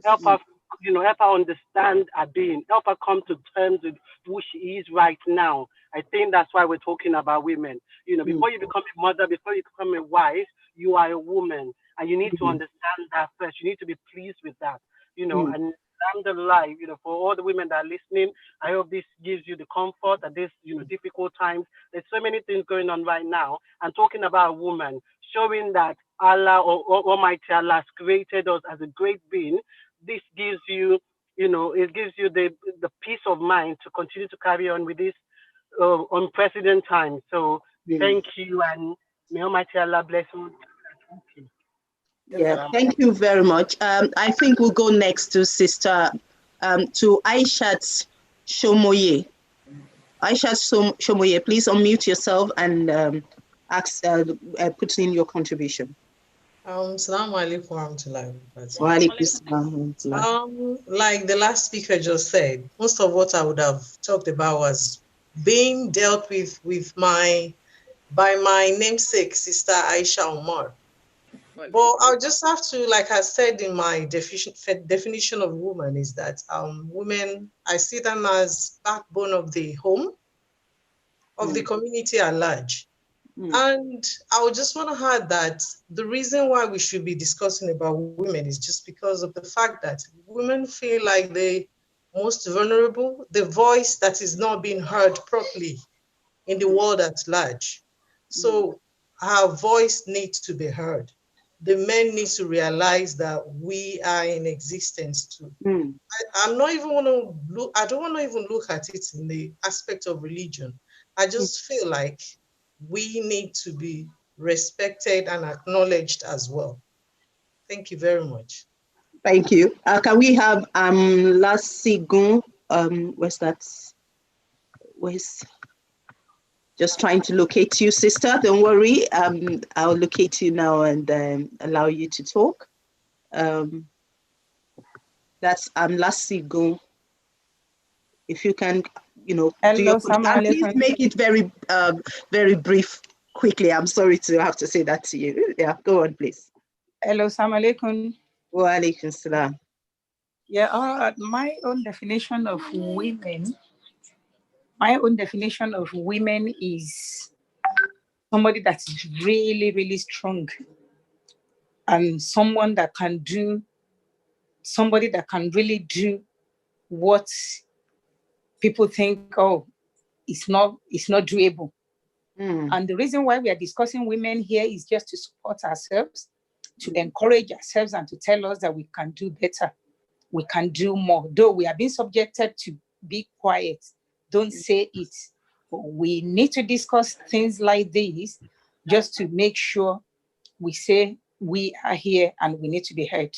Help her, help her understand her being, help her come to terms with who she is right now. I think that's why we're talking about women. Before you become a mother, before you become a wife, you are a woman. And you need to understand that first. You need to be pleased with that, and alhamdulillah, for all the women that are listening, I hope this gives you the comfort at this, difficult times. There's so many things going on right now. And talking about a woman, showing that Allah or Almighty Allah has created us as a great being. This gives you, it gives you the peace of mind to continue to carry on with this unprecedented time. So thank you, and may Almighty Allah bless you. Yeah, thank you very much. I think we'll go next to Sister, to Aishat Shomoye. Aishat Shomoye, please unmute yourself and put in your contribution. Assalamu alaikum warahmatullahi wabarakatuh. Like the last speaker just said, most of what I would have talked about was being dealt with by my namesake, Sister Aisha Omar. Well, I'll just have to, like I said in my definition of woman, is that women, I see them as backbone of the home, of the community at large. And I would just want to add that the reason why we should be discussing about women is just because of the fact that women feel like the most vulnerable, the voice that is not being heard properly in the world at large. So our voice needs to be heard. The men need to realize that we are in existence too. I'm not even want to look, I don't want to even look at it in the aspect of religion. I just feel like we need to be respected and acknowledged as well. Thank you very much. Thank you. Can we have Lasigun? Where's that? Where's? Just trying to locate you, sister. Don't worry. I'll locate you now and allow you to talk. That's Lasigun. If you can, do your question. And please make it very, very brief, quickly. I'm sorry to have to say that to you. Yeah, go on, please. Hello, Assalamu alaikum. Wa alaikum salam. Yeah, my own definition of women is somebody that is really, really strong, and somebody that can really do what people think, oh, it's not doable. And the reason why we are discussing women here is just to support ourselves, to encourage ourselves, and to tell us that we can do better. We can do more. Though we are being subjected to be quiet, don't say it. But we need to discuss things like this just to make sure we say we are here and we need to be heard.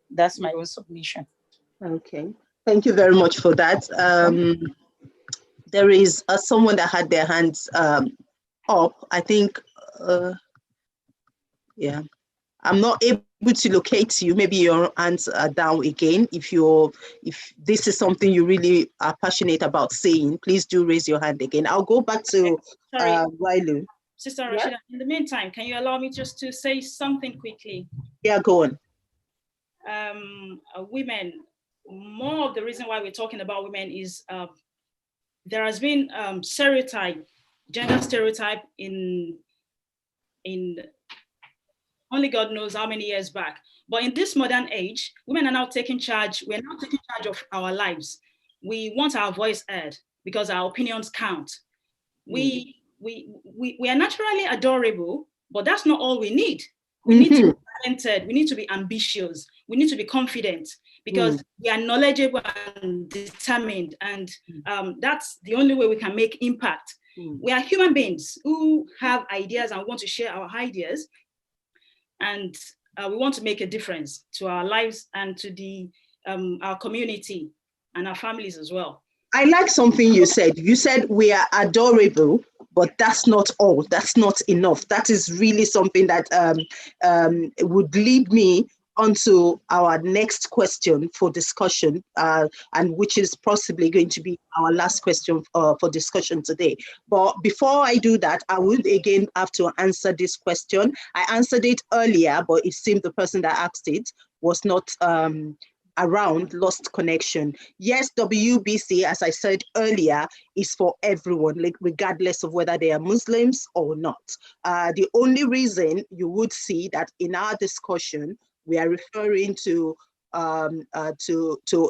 That's my own submission. Okay. Thank you very much for that. There is someone that had their hands up. I think, yeah. I'm not able to locate you. Maybe your hands are down again. If this is something you really are passionate about saying, please do raise your hand again. I'll go back to Wailu. Sister Rashida, in the meantime, can you allow me just to say something quickly? Yeah, go on. Women, more of the reason why we're talking about women is there has been gender stereotype in only God knows how many years back. But in this modern age, women are now taking charge. We're now taking charge of our lives. We want our voice heard because our opinions count. We are naturally adorable, but that's not all we need. We need to be talented. We need to be ambitious. We need to be confident because we are knowledgeable and determined. And that's the only way we can make impact. We are human beings who have ideas and want to share our ideas. And we want to make a difference to our lives and to our community and our families as well. I like something you said. You said we are adorable, but that's not all. That's not enough. That is really something that would lead me onto our next question for discussion, and which is possibly going to be our last question for discussion today. But before I do that, I would again have to answer this question. I answered it earlier, but it seemed the person that asked it was not around, lost connection. Yes, WBC, as I said earlier, is for everyone, like regardless of whether they are Muslims or not. The only reason you would see that in our discussion, we are referring to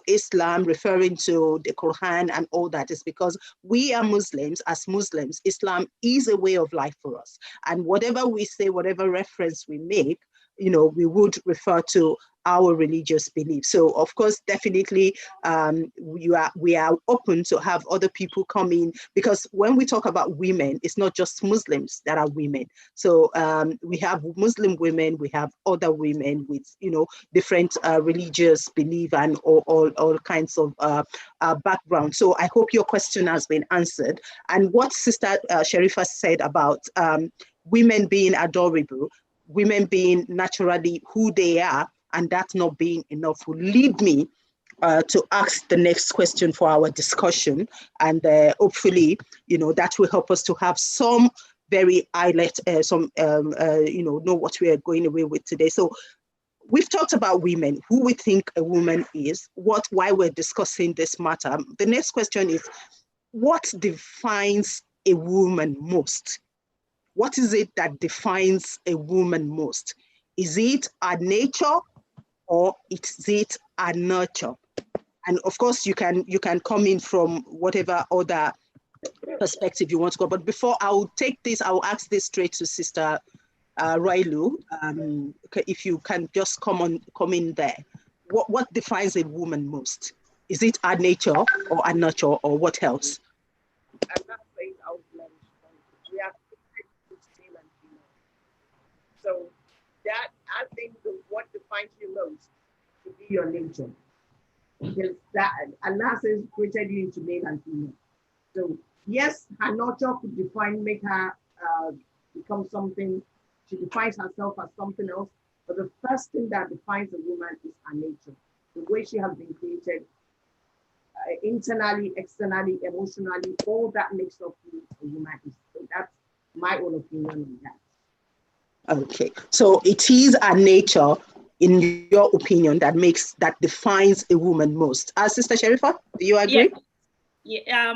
Islam, referring to the Quran and all that is because we are Muslims. As Muslims, Islam is a way of life for us. And whatever we say, whatever reference we make, we would refer to our religious beliefs. So of course, definitely we are open to have other people come in, because when we talk about women, it's not just Muslims that are women. So we have Muslim women, we have other women with different religious belief and all kinds of background. So I hope your question has been answered. And what Sister Sharifa said about women being adorable, women being naturally who they are, and that not being enough will lead me to ask the next question for our discussion. And hopefully, that will help us to have some very highlight know what we are going away with today. So we've talked about women, who we think a woman is, why we're discussing this matter. The next question is, what defines a woman most? What is it that defines a woman most? Is it her nature, or is it her nurture? And of course, you can come in from whatever other perspective you want to go. But before I'll ask this straight to Sister Railu. If you can just come in there. What defines a woman most? Is it her nature or her nurture, or what else? I'm not saying outlandish. We have male and female. So that, I think, what defines you most should be your nature. Because that Allah says created you into male and female. So yes, her nurture could make her become something. She defines herself as something else. But the first thing that defines a woman is her nature, the way she has been created, internally, externally, emotionally, all that makes up who a woman is. So that's my own opinion on that. Okay, so it is her nature, in your opinion, that defines a woman most. Sister Sharifa, do you agree? Yeah.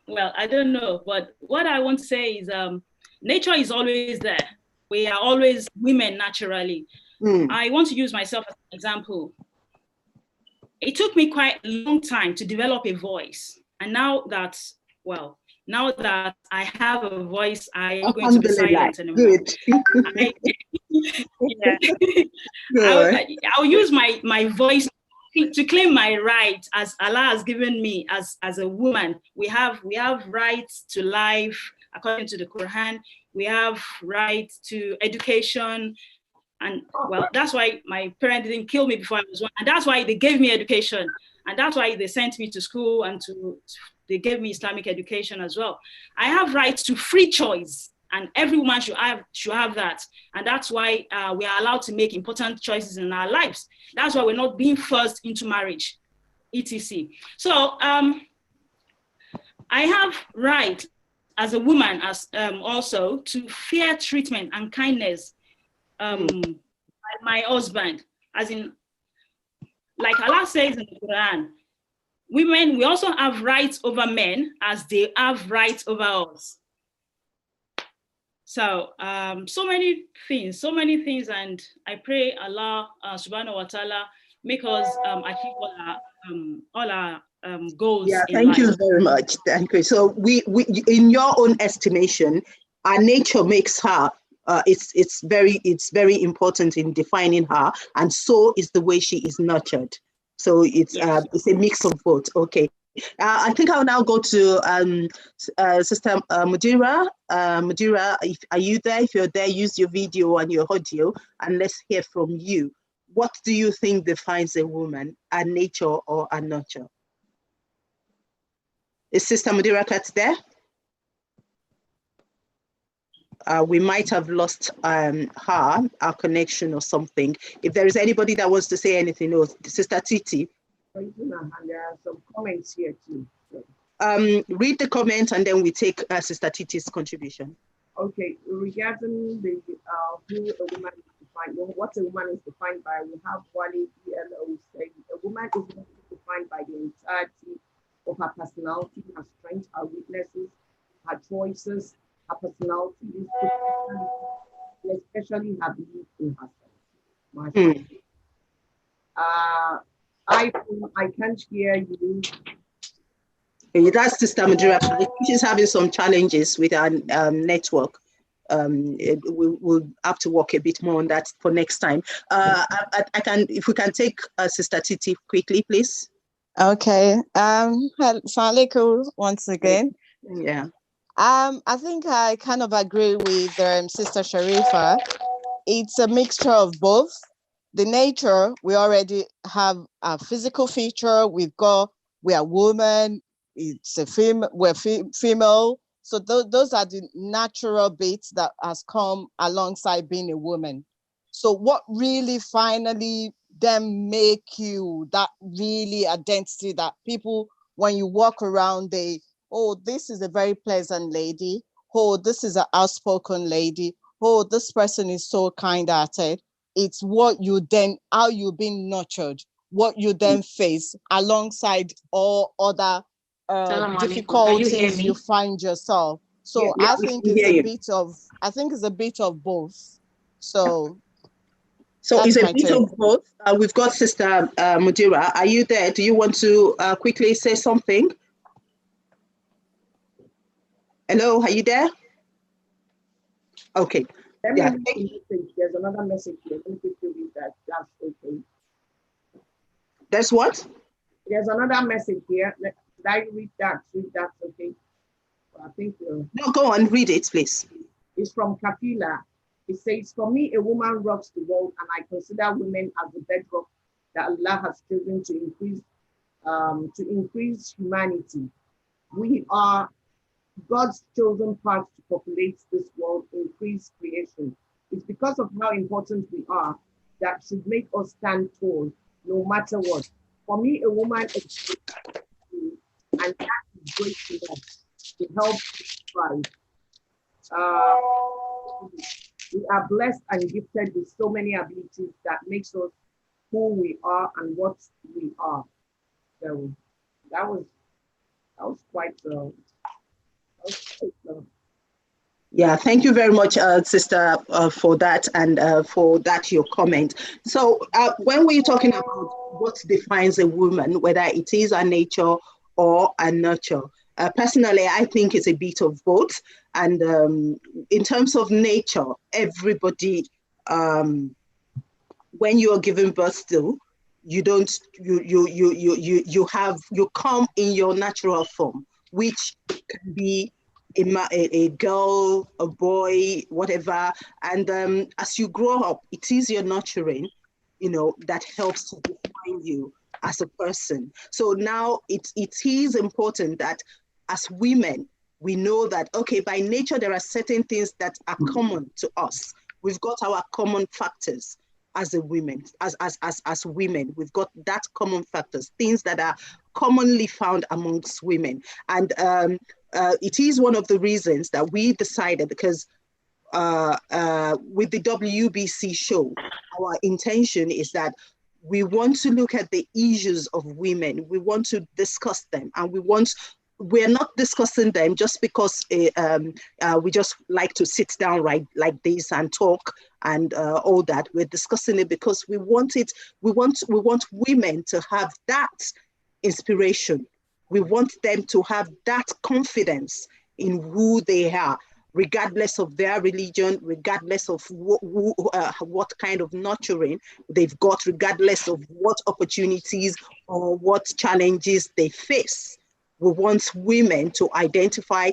Well, I don't know, but what I want to say is, nature is always there. We are always women naturally. I want to use myself as an example. It took me quite a long time to develop a voice, and now that I have a voice, I am going to be silent anymore. I'll use my voice to claim my right, as Allah has given me as a woman. We have rights to life according to the Quran. We have rights to education. And well, that's why my parents didn't kill me before I was 1. And that's why they gave me education. And that's why they sent me to school, and they gave me Islamic education as well. I have rights to free choice, and every woman should have that. And that's why we are allowed to make important choices in our lives. That's why we're not being forced into marriage, etc. So I have right as a woman, as also, to fair treatment and kindness by my husband, as in, like Allah says in the Quran, women, we also have rights over men as they have rights over us. So so many things, and I pray Allah subhanahu wa ta'ala make us achieve all our goals. Yeah, thank you very much. Thank you. So we in your own estimation, our nature makes her. It's very important in defining her, and so is the way she is nurtured. So it's a mix of both. Okay. I think I'll now go to Sister Mudira. Mudira, are you there? If you're there, use your video and your audio, and let's hear from you. What do you think defines a woman, her nature or her nurture? Is Sister Mudira Kat there? We might have lost our connection or something. If there is anybody that wants to say anything, or Sister Titi. There are some comments here too. Read the comment, and then we take Sister Titi's contribution. Okay, regarding the who a woman is defined, what a woman is defined by, we have Wali ELO saying a woman is defined by the entirety of her personality, her strengths, her weaknesses, her choices, her personality, especially her belief in herself. I can't hear you. That's Sister Mudira. I think she's having some challenges with our network. We'll have to work a bit more on that for next time. I can, if we can take Sister Titi quickly, please. Okay. Assalamualaikum once again. Yeah. I think I kind of agree with Sister Sharifa. It's a mixture of both. The nature, we already have a physical feature. We are women. It's a we're female. So those are the natural bits that has come alongside being a woman. So what really finally then make you that really identity that people, when you walk around, this is a very pleasant lady, oh, this is an outspoken lady, oh, this person is so kind-hearted. It's what you then, how you've been nurtured, what you then face alongside all other difficulties you find yourself. So I think it's a bit of, both. So it's a bit of both. We've got Sister Mudira. Are you there? Do you want to quickly say something? Hello, are you there? Okay. Yeah. There's another message here. Let me quickly read that. That's okay. There's what? There's another message here. Did I read that? Okay. I think. No, go on, read it, please. It's from Kapila. It says, for me, a woman rocks the world, and I consider women as the bedrock that Allah has chosen to increase humanity. We are God's chosen part to populate this world, increase creation. It's because of how important we are that should make us stand tall, no matter what. For me, a woman is and that is great enough to help thrive. We are blessed and gifted with so many abilities that makes us who we are and what we are. So that was quite. Yeah, thank you very much, Sister, for that and for that your comment. So when we're talking about what defines a woman, whether it is a nature or a nurture, personally, I think it's a bit of both. And in terms of nature, everybody, when you are giving birth to, you come in your natural form, which can be a girl, a boy, whatever. And as you grow up, it is your nurturing, that helps to define you as a person. So now it is important that as women, we know that, okay, by nature, there are certain things that are common to us. We've got our common factors as a women, as women. We've got that common factors, things that are commonly found amongst women. And it is one of the reasons that we decided, because with the WBC show, our intention is that we want to look at the issues of women. We want to discuss them, and we're not discussing them just because we just like to sit down right like this and talk and all that. We're discussing it because we want women to have that inspiration. We want them to have that confidence in who they are, regardless of their religion, regardless of what kind of nurturing they've got, regardless of what opportunities or what challenges they face. We want women to identify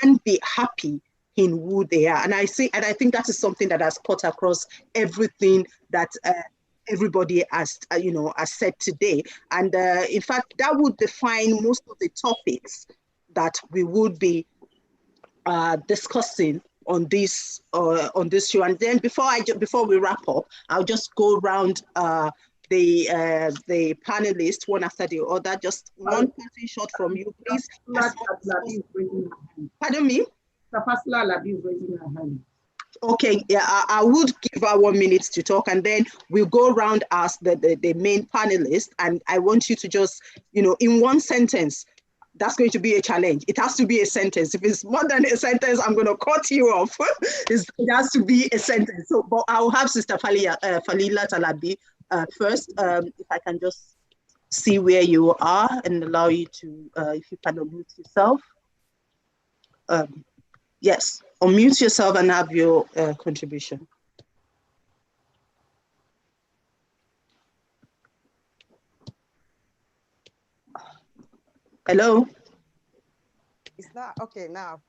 and be happy in who they are. And I think that is something that has cut across everything that everybody has said today. And in fact, that would define most of the topics that we would be discussing on this show. And then before we wrap up, I'll just go around the panelists one after the other. Just one person short from you, please. Pardon me? Okay, yeah, I would give her 1 minute to talk, and then we'll go around as the main panelist. And I want you to just, in one sentence, that's going to be a challenge. It has to be a sentence. If it's more than a sentence, I'm going to cut you off. It has to be a sentence. So, but I'll have Sister Falila Talabi first. If I can just see where you are and allow you to, if you can unmute yourself. Yes, unmute yourself and have your contribution. Hello? Is that okay now?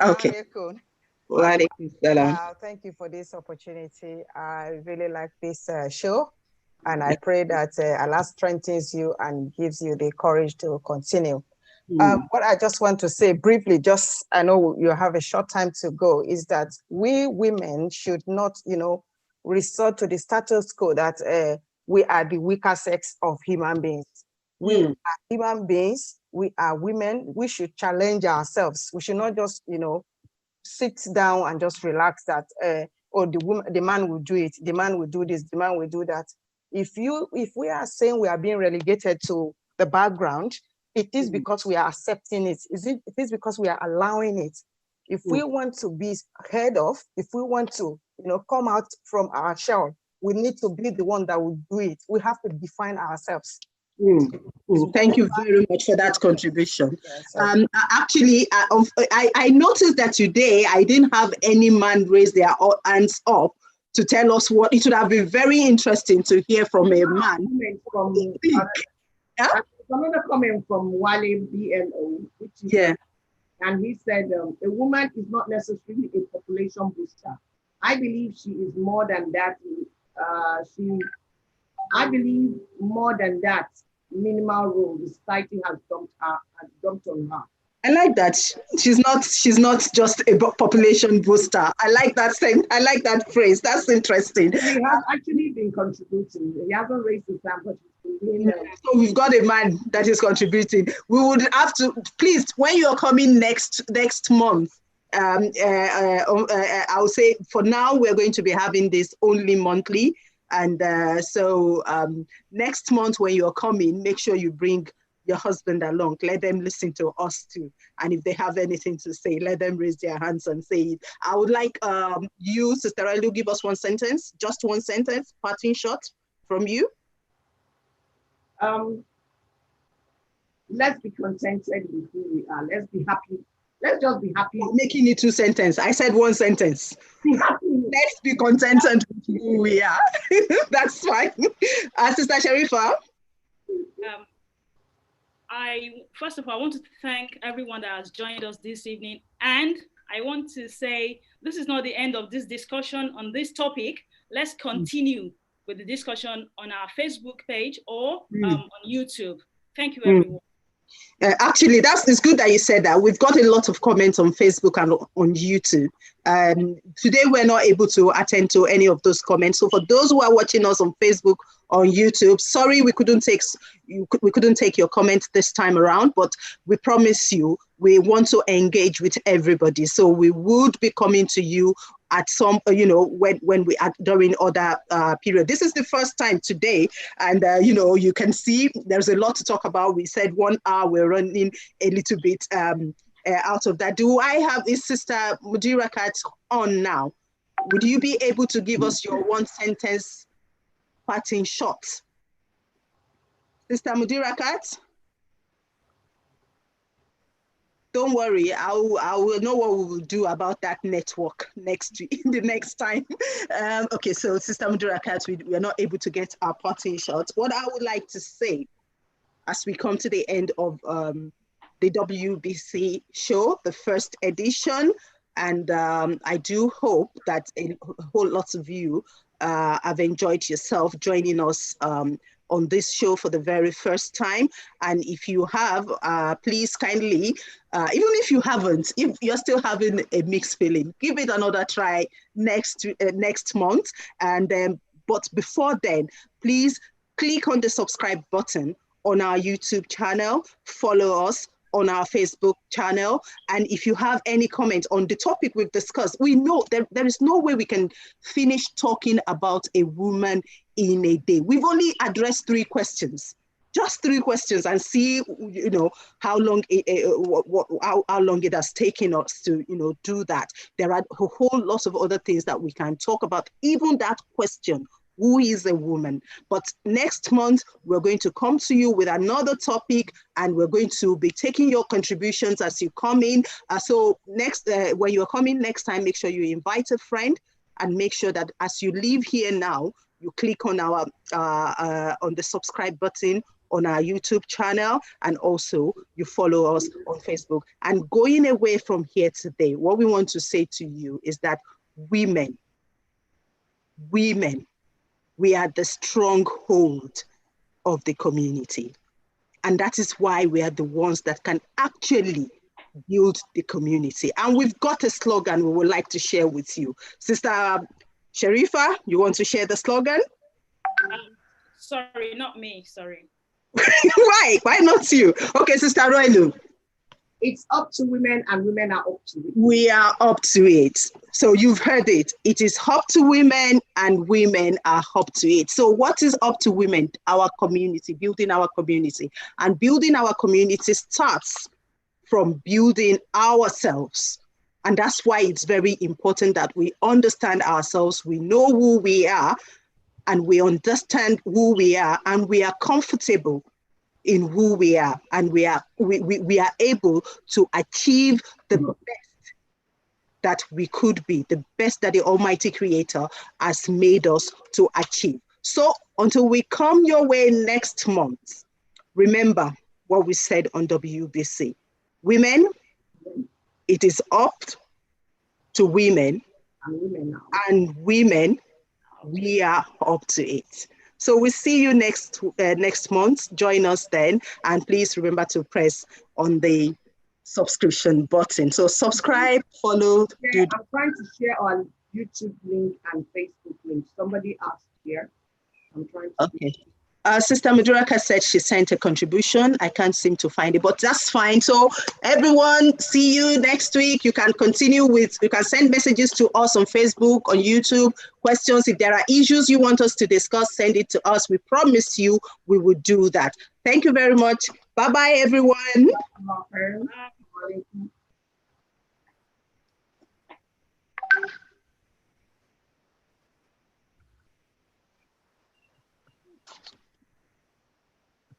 Okay. Thank you for this opportunity. I really like this show, and I pray that Allah strengthens you and gives you the courage to continue. What I just want to say briefly, I know you have a short time to go, is that we women should not, resort to the status quo that we are the weaker sex of human beings. We are human beings. We are women. We should challenge ourselves. We should not just, sit down and just relax that, or the man will do it, the man will do this, the man will do that. If we are saying we are being relegated to the background, it is because we are accepting it. It is because we are allowing it. If we want to be heard of, if we want to, come out from our shell, we need to be the one that will do it. We have to define ourselves. Thank you very much for that contribution. Actually, I noticed that today I didn't have any man raise their hands up to tell us what. It would have been very interesting to hear from a man. Another comment from Wale BLO, which is, and he said, a woman is not necessarily a population booster. I believe she is more than that. I believe more than that minimal role the society has dumped on her. I like that. She's not just a population booster. I like that saying. I like that phrase. That's interesting. He has actually been contributing. He hasn't raised his hand, but he's been doing so we've got a man that is contributing. We would have to, please, when you're coming next month, I'll say for now we're going to be having this only monthly, and so next month when you're coming, make sure you bring your husband along. Let them listen to us too, and if they have anything to say, let them raise their hands and say it. I would like you, Sister Elu, give us one sentence, just one sentence, parting shot from you. Let's be contented with who we are. Let's be happy. Let's just be happy. You're making it 2 sentences. I said 1 sentence. Be happy. Let's be contented with who we are. That's fine. Sister Sharifa. First of all, I want to thank everyone that has joined us this evening. And I want to say, this is not the end of this discussion on this topic. Let's continue with the discussion on our Facebook page or on YouTube. Thank you, everyone. Actually, it's good that you said that. We've got a lot of comments on Facebook and on YouTube. Today, we're not able to attend to any of those comments. So for those who are watching us on Facebook, on YouTube, sorry we couldn't take your comment this time around, but we promise you we want to engage with everybody. So we would be coming to you at some, when we are during other period. This is the first time today, and you can see there's a lot to talk about. We said 1 hour, we're running a little bit out of that. Do I have Sister Mudirakat on now? Would you be able to give us your 1 sentence parting shot? Sister Mudirakat? Don't worry, I will know what we will do about that network the next time. Okay, so Sister Mudirakat, we are not able to get our parting shot. What I would like to say as we come to the end of the WBC show, the first edition, and I do hope that a whole lot of you have enjoyed yourself joining us on this show for the very first time. And if you have, please kindly, even if you haven't, if you're still having a mixed feeling, give it another try next month. And but before then, please click on the subscribe button on our YouTube channel, follow us on our Facebook channel. And if you have any comment on the topic we've discussed, we know there is no way we can finish talking about a woman in a day. We've only addressed 3 questions, just 3 questions, and see, how long it has taken us to, do that. There are a whole lot of other things that we can talk about, even that question, who is a woman? But next month, we're going to come to you with another topic, and we're going to be taking your contributions as you come in. So when you're coming next time, make sure you invite a friend, and make sure that as you leave here now, you click on our on the subscribe button on our YouTube channel, and also you follow us on Facebook. And going away from here today, what we want to say to you is that women, we are the stronghold of the community. And that is why we are the ones that can actually build the community. And we've got a slogan we would like to share with you. Sister Sharifa, you want to share the slogan? Sorry, not me, sorry. Why not you? Okay, Sister Roelu. It's up to women and women are up to it. We are up to it. So you've heard it. It is up to women and women are up to it. So what is up to women? Our community, building our community. And building our community starts from building ourselves. And that's why it's very important that we understand ourselves, we know who we are, and we understand who we are, and we are comfortable in who we are, and we are able to achieve the best that we could be, the best that the Almighty Creator has made us to achieve. So until we come your way next month, remember what we said on WBC. Women, it is up to women, and women, we are up to it. So we'll see you next month. Join us then, and please remember to press on the subscription button. So subscribe, follow. Yeah, I'm trying to share on YouTube link and Facebook link. Somebody asked here. I'm trying to. Okay. Sister Maduraka said she sent a contribution. I can't seem to find it, but that's fine. So everyone, see you next week. You can you can send messages to us on Facebook, on YouTube, questions. If there are issues you want us to discuss, send it to us. We promise you we will do that. Thank you very much. Bye-bye, everyone.